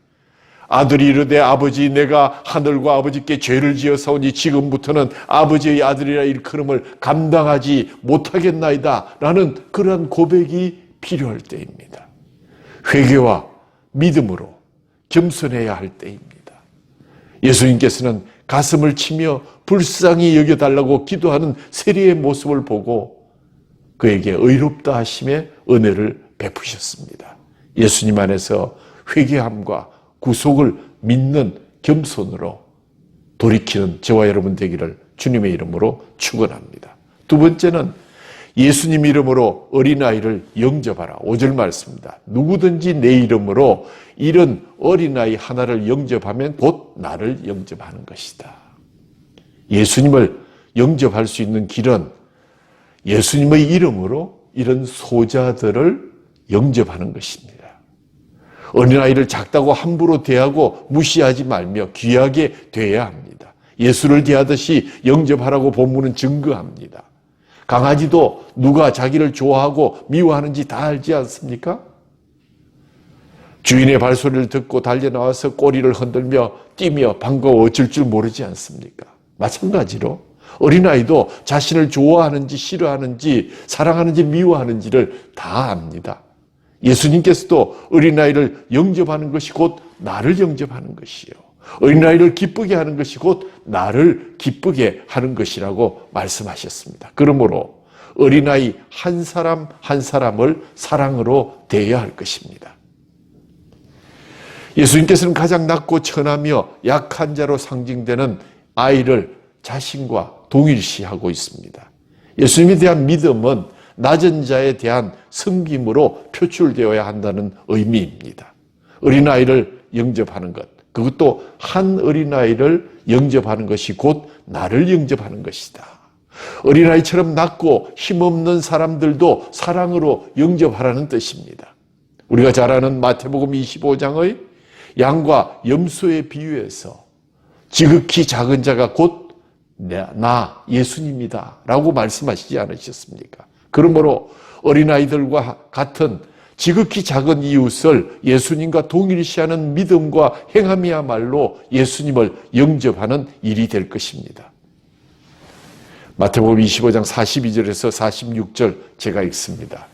아들이 이르되 아버지 내가 하늘과 아버지께 죄를 지어사오니 지금부터는 아버지의 아들이라 일컬음을 감당하지 못하겠나이다 라는 그러한 고백이 필요할 때입니다. 회개와 믿음으로 겸손해야 할 때입니다. 예수님께서는 가슴을 치며 불쌍히 여겨달라고 기도하는 세리의 모습을 보고 그에게 의롭다 하심의 은혜를 베푸셨습니다. 예수님 안에서 회개함과 구속을 믿는 겸손으로 돌이키는 저와 여러분 되기를 주님의 이름으로 축원합니다. 두 번째는 예수님 이름으로 어린아이를 영접하라. 5절 말씀입니다. 누구든지 내 이름으로 이런 어린아이 하나를 영접하면 곧 나를 영접하는 것이다. 예수님을 영접할 수 있는 길은 예수님의 이름으로 이런 소자들을 영접하는 것입니다. 어린아이를 작다고 함부로 대하고 무시하지 말며 귀하게 대해야 합니다. 예수를 대하듯이 영접하라고 본문은 증거합니다. 강아지도 누가 자기를 좋아하고 미워하는지 다 알지 않습니까? 주인의 발소리를 듣고 달려나와서 꼬리를 흔들며 뛰며 반가워 어쩔 줄 모르지 않습니까? 마찬가지로 어린아이도 자신을 좋아하는지 싫어하는지 사랑하는지 미워하는지를 다 압니다. 예수님께서도 어린아이를 영접하는 것이 곧 나를 영접하는 것이요. 어린아이를 기쁘게 하는 것이 곧 나를 기쁘게 하는 것이라고 말씀하셨습니다. 그러므로 어린아이 한 사람 한 사람을 사랑으로 대해야 할 것입니다. 예수님께서는 가장 낮고 천하며 약한 자로 상징되는 아이를 자신과 동일시하고 있습니다. 예수님에 대한 믿음은 낮은 자에 대한 섬김으로 표출되어야 한다는 의미입니다. 어린아이를 영접하는 것, 그것도 한 어린아이를 영접하는 것이 곧 나를 영접하는 것이다. 어린아이처럼 낮고 힘없는 사람들도 사랑으로 영접하라는 뜻입니다. 우리가 잘 아는 마태복음 25장의 양과 염소에 비유해서 지극히 작은 자가 곧 나 예수님이다 라고 말씀하시지 않으셨습니까? 그러므로 어린아이들과 같은 지극히 작은 이웃을 예수님과 동일시하는 믿음과 행함이야말로 예수님을 영접하는 일이 될 것입니다. 마태복음 25장 42절에서 46절 제가 읽습니다.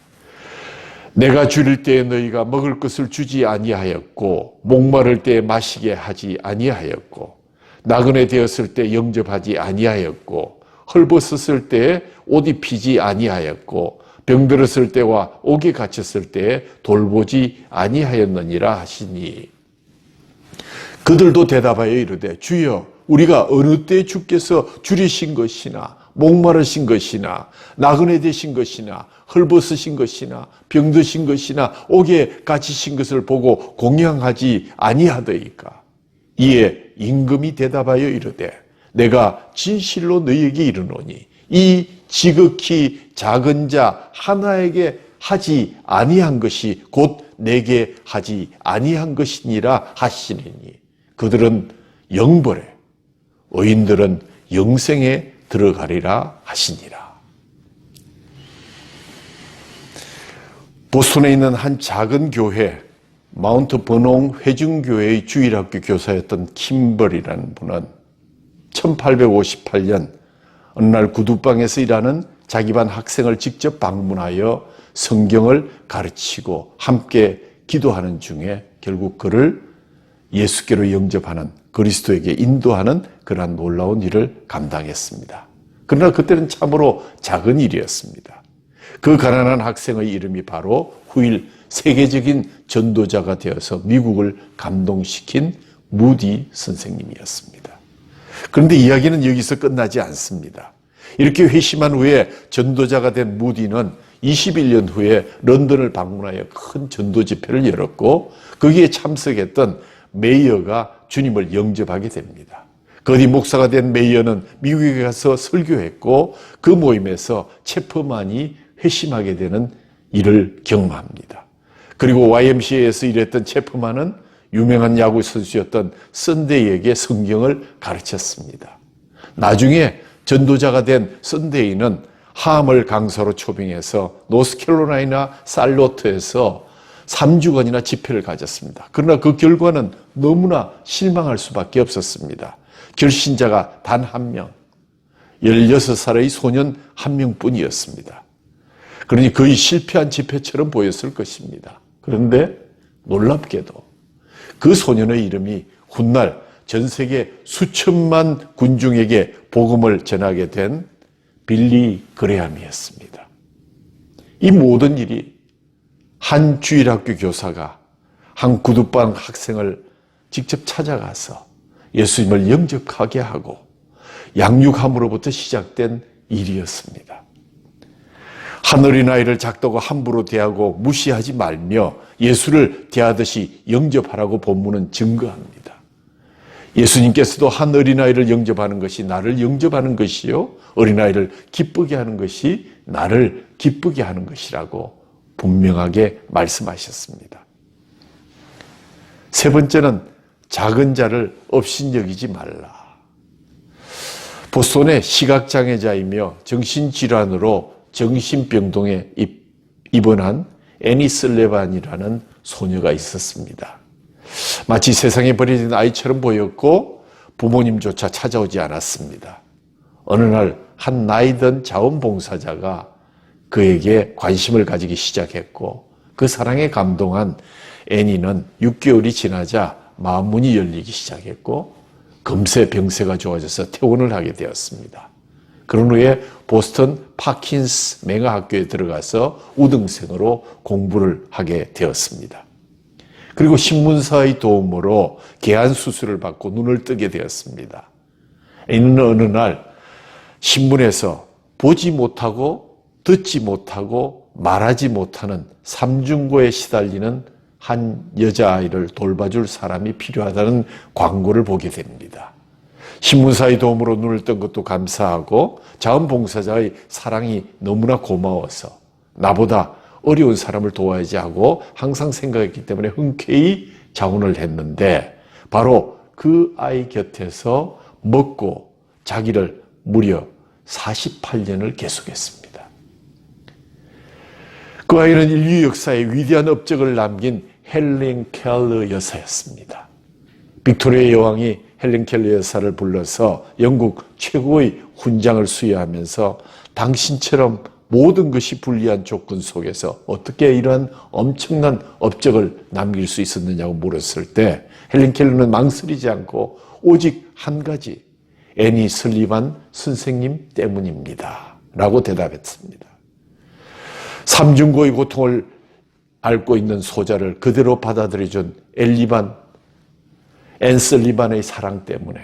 내가 줄일 때에 너희가 먹을 것을 주지 아니하였고 목마를 때에 마시게 하지 아니하였고 나그네 되었을 때 영접하지 아니하였고 헐벗었을 때에 옷 입히지 아니하였고 병들었을 때와 옥에 갇혔을 때에 돌보지 아니하였느니라 하시니 그들도 대답하여 이르되 주여 우리가 어느 때 주께서 줄이신 것이나 목마르신 것이나 나그네 되신 것이나 헐벗으신 것이나 병드신 것이나 옥에 갇히신 것을 보고 공양하지 아니하더이까. 이에 임금이 대답하여 이르되 내가 진실로 너희에게 이르노니 이 지극히 작은 자 하나에게 하지 아니한 것이 곧 내게 하지 아니한 것이니라 하시니니 그들은 영벌에 의인들은 영생에 들어가리라 하시니라. 보스턴에 있는 한 작은 교회 마운트 버농 회중교회의 주일학교 교사였던 킴벌이라는 분은 1858년 어느 날 구두방에서 일하는 자기 반 학생을 직접 방문하여 성경을 가르치고 함께 기도하는 중에 결국 그를 예수께로 영접하는 그리스도에게 인도하는 그러한 놀라운 일을 감당했습니다. 그러나 그때는 참으로 작은 일이었습니다. 그 가난한 학생의 이름이 바로 후일 세계적인 전도자가 되어서 미국을 감동시킨 무디 선생님이었습니다. 그런데 이야기는 여기서 끝나지 않습니다. 이렇게 회심한 후에 전도자가 된 무디는 21년 후에 런던을 방문하여 큰 전도 집회를 열었고 거기에 참석했던 메이어가 주님을 영접하게 됩니다. 거기 목사가 된 메이어는 미국에 가서 설교했고 그 모임에서 체퍼만이 회심하게 되는 일을 경험합니다. 그리고 YMCA에서 일했던 체퍼만은 유명한 야구 선수였던 썬데이에게 성경을 가르쳤습니다. 나중에 전도자가 된 썬데이는 함을 강사로 초빙해서 노스캐롤라이나 살로트에서 3주간이나 집회를 가졌습니다. 그러나 그 결과는 너무나 실망할 수밖에 없었습니다. 결신자가 단 한 명, 16살의 소년 한 명뿐이었습니다. 그러니 거의 실패한 집회처럼 보였을 것입니다. 그런데 놀랍게도 그 소년의 이름이 훗날 전 세계 수천만 군중에게 복음을 전하게 된 빌리 그레함이었습니다. 이 모든 일이 한 주일학교 교사가 한 구두방 학생을 직접 찾아가서 예수님을 영접하게 하고 양육함으로부터 시작된 일이었습니다. 한 어린아이를 작다고 함부로 대하고 무시하지 말며 예수를 대하듯이 영접하라고 본문은 증거합니다. 예수님께서도 한 어린아이를 영접하는 것이 나를 영접하는 것이요 어린아이를 기쁘게 하는 것이 나를 기쁘게 하는 것이라고 분명하게 말씀하셨습니다. 세 번째는 작은 자를 업신여기지 말라. 보스턴의 시각장애자이며 정신질환으로 정신병동에 입원한 애니 슬레반이라는 소녀가 있었습니다. 마치 세상에 버려진 아이처럼 보였고 부모님조차 찾아오지 않았습니다. 어느 날 한 나이든 자원봉사자가 그에게 관심을 가지기 시작했고 그 사랑에 감동한 애니는 6개월이 지나자 마음문이 열리기 시작했고 금세 병세가 좋아져서 퇴원을 하게 되었습니다. 그런 후에 보스턴 파킨스 맹아학교에 들어가서 우등생으로 공부를 하게 되었습니다. 그리고 신문사의 도움으로 개안 수술을 받고 눈을 뜨게 되었습니다. 있는 어느 날 신문에서 보지 못하고 듣지 못하고 말하지 못하는 삼중고에 시달리는 한 여자아이를 돌봐줄 사람이 필요하다는 광고를 보게 됩니다. 신문사의 도움으로 눈을 뜬 것도 감사하고 자원봉사자의 사랑이 너무나 고마워서 나보다 어려운 사람을 도와야지 하고 항상 생각했기 때문에 흔쾌히 자원을 했는데 바로 그 아이 곁에서 먹고 자기를 무려 48년을 계속했습니다. 그 아이는 인류 역사에 위대한 업적을 남긴 헬렌 켈러 여사였습니다. 빅토리아 여왕이 헬렌 켈러 여사를 불러서 영국 최고의 훈장을 수여하면서 당신처럼 모든 것이 불리한 조건 속에서 어떻게 이러한 엄청난 업적을 남길 수 있었느냐고 물었을 때 헬렌 켈러는 망설이지 않고 오직 한 가지, 애니 설리반 선생님 때문입니다 라고 대답했습니다. 삼중고의 고통을 앓고 있는 소자를 그대로 받아들여준 앤 설리반의 사랑 때문에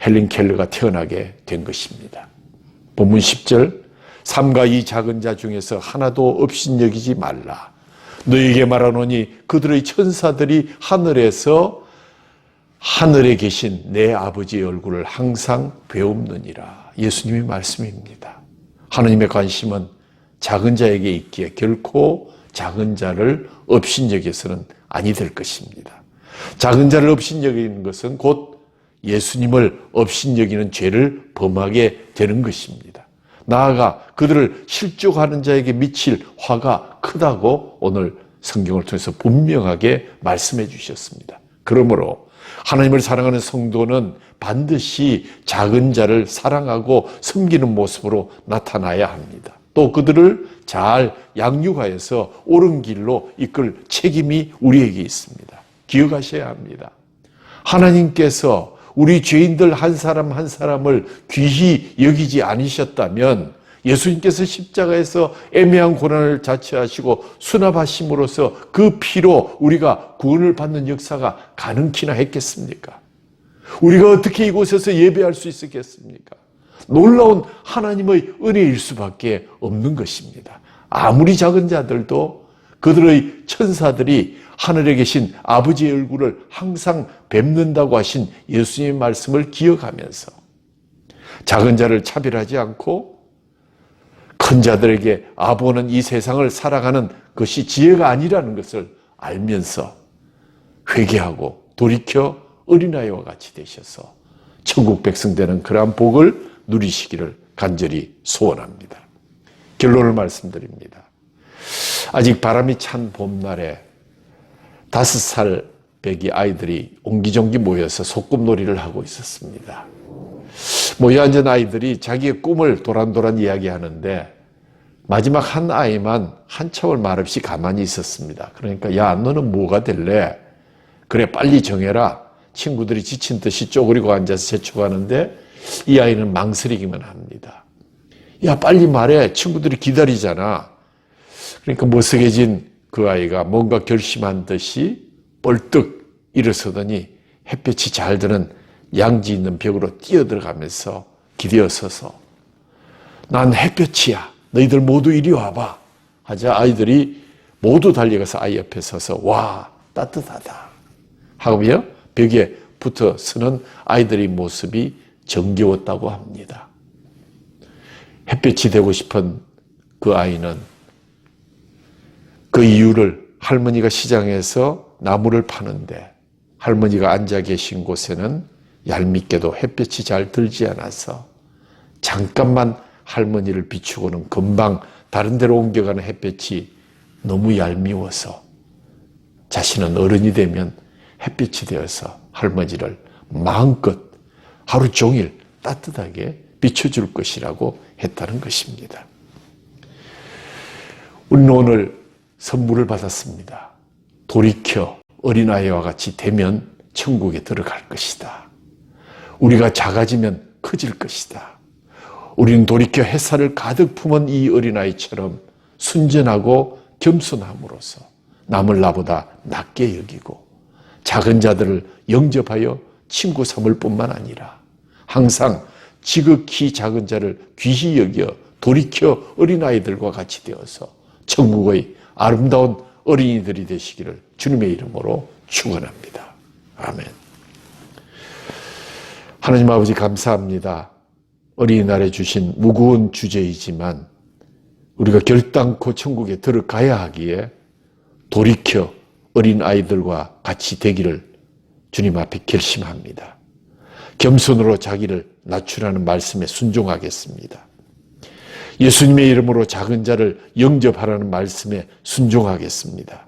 헬렌 켈러가 태어나게 된 것입니다. 본문 10절, 삼가 이 작은 자 중에서 하나도 업신여기지 말라. 너에게 말하노니 그들의 천사들이 하늘에 계신 내 아버지의 얼굴을 항상 배움느니라. 예수님의 말씀입니다. 하나님의 관심은 작은 자에게 있기에 결코 작은 자를 업신여겨서는 아니 될 것입니다. 작은 자를 업신여기는 것은 곧 예수님을 업신여기는 죄를 범하게 되는 것입니다. 나아가 그들을 실족하는 자에게 미칠 화가 크다고 오늘 성경을 통해서 분명하게 말씀해 주셨습니다. 그러므로 하나님을 사랑하는 성도는 반드시 작은 자를 사랑하고 섬기는 모습으로 나타나야 합니다. 또 그들을 잘 양육하여서 옳은 길로 이끌 책임이 우리에게 있습니다. 기억하셔야 합니다. 하나님께서 우리 죄인들 한 사람 한 사람을 귀히 여기지 않으셨다면 예수님께서 십자가에서 애매한 고난을 자처하시고 수납하심으로써 그 피로 우리가 구원을 받는 역사가 가능키나 했겠습니까? 우리가 어떻게 이곳에서 예배할 수 있었겠습니까? 놀라운 하나님의 은혜일 수밖에 없는 것입니다. 아무리 작은 자들도 그들의 천사들이 하늘에 계신 아버지의 얼굴을 항상 뵙는다고 하신 예수님의 말씀을 기억하면서 작은 자를 차별하지 않고 큰 자들에게 아보는 이 세상을 살아가는 것이 지혜가 아니라는 것을 알면서 회개하고 돌이켜 어린아이와 같이 되셔서 천국 백성 되는 그러한 복을 누리시기를 간절히 소원합니다. 결론을 말씀드립니다. 아직 바람이 찬 봄날에 5살 배기 아이들이 옹기종기 모여서 소꿉놀이를 하고 있었습니다. 모여 앉은 아이들이 자기의 꿈을 도란도란 이야기하는데 마지막 한 아이만 한참을 말없이 가만히 있었습니다. 그러니까 야, 너는 뭐가 될래? 그래, 빨리 정해라. 친구들이 지친 듯이 쪼그리고 앉아서 재촉하는데 이 아이는 망설이기만 합니다. 야, 빨리 말해. 친구들이 기다리잖아. 그러니까 머쓱해진 그 아이가 뭔가 결심한 듯이 벌떡 일어서더니 햇볕이 잘 드는 양지 있는 벽으로 뛰어들어가면서 기대어서서 난 햇볕이야. 너희들 모두 이리 와봐. 하자 아이들이 모두 달려가서 아이 옆에 서서 와, 따뜻하다. 하며 벽에 붙어 서는 아이들의 모습이 정겨웠다고 합니다. 햇볕이 되고 싶은 그 아이는 그 이유를 할머니가 시장에서 나무를 파는데 할머니가 앉아 계신 곳에는 얄밉게도 햇볕이 잘 들지 않아서 잠깐만 할머니를 비추고는 금방 다른 데로 옮겨가는 햇볕이 너무 얄미워서 자신은 어른이 되면 햇빛이 되어서 할머니를 마음껏 하루 종일 따뜻하게 비춰줄 것이라고 했다는 것입니다. 우리는 오늘 선물을 받았습니다. 돌이켜 어린아이와 같이 되면 천국에 들어갈 것이다. 우리가 작아지면 커질 것이다. 우리는 돌이켜 햇살을 가득 품은 이 어린아이처럼 순전하고 겸손함으로써 남을 나보다 낮게 여기고 작은 자들을 영접하여 친구 삼을 뿐만 아니라 항상 지극히 작은 자를 귀히 여겨 돌이켜 어린아이들과 같이 되어서 천국의 아름다운 어린이들이 되시기를 주님의 이름으로 축원합니다. 아멘. 하나님 아버지 감사합니다. 어린이날에 주신 무거운 주제이지만 우리가 결단코 천국에 들어가야 하기에 돌이켜 어린아이들과 같이 되기를 주님 앞에 결심합니다. 겸손으로 자기를 낮추라는 말씀에 순종하겠습니다. 예수님의 이름으로 작은 자를 영접하라는 말씀에 순종하겠습니다.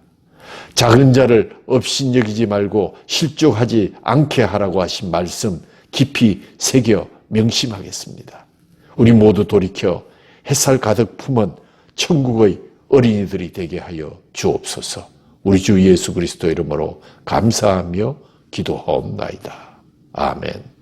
작은 자를 업신여기지 말고 실족하지 않게 하라고 하신 말씀 깊이 새겨 명심하겠습니다. 우리 모두 돌이켜 햇살 가득 품은 천국의 어린이들이 되게 하여 주옵소서. 우리 주 예수 그리스도 이름으로 감사하며 기도하옵나이다. 아멘.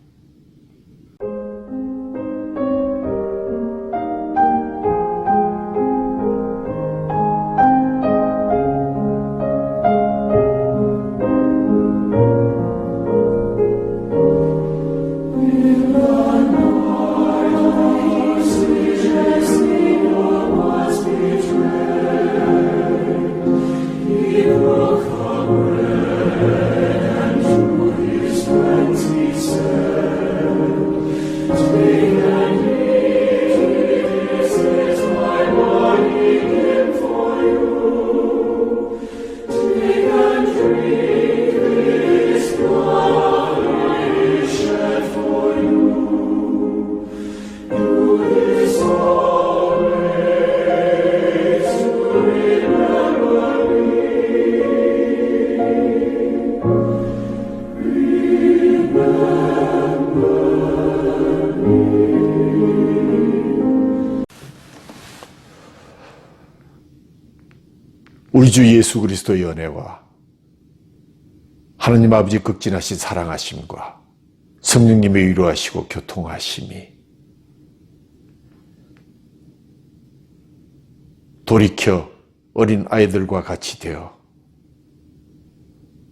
우리 주 예수 그리스도의 은혜와 하나님 아버지 극진하신 사랑하심과 성령님의 위로하시고 교통하심이 돌이켜 어린 아이들과 같이 되어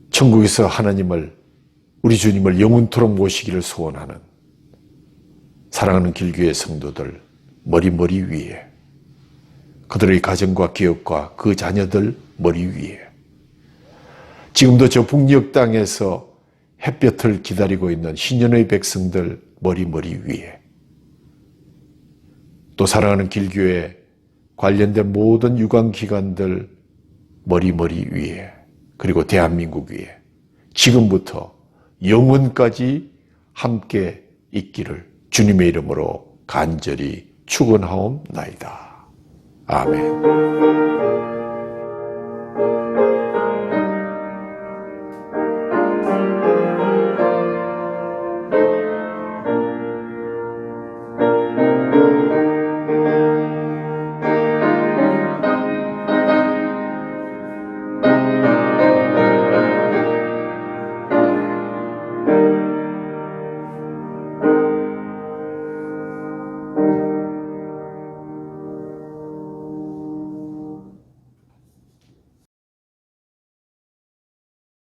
천국에서 하나님을 우리 주님을 영원토록 모시기를 소원하는 사랑하는 길교회 성도들 머리 위에 그들의 가정과 기업과 그 자녀들 머리 위에 지금도 저 북녘 땅에서 햇볕을 기다리고 있는 신년의 백성들 머리 위에 또 사랑하는 길교회 관련된 모든 유관기관들 머리 위에 그리고 대한민국 위에 지금부터 영원까지 함께 있기를 주님의 이름으로 간절히 축원하옵나이다. 아멘.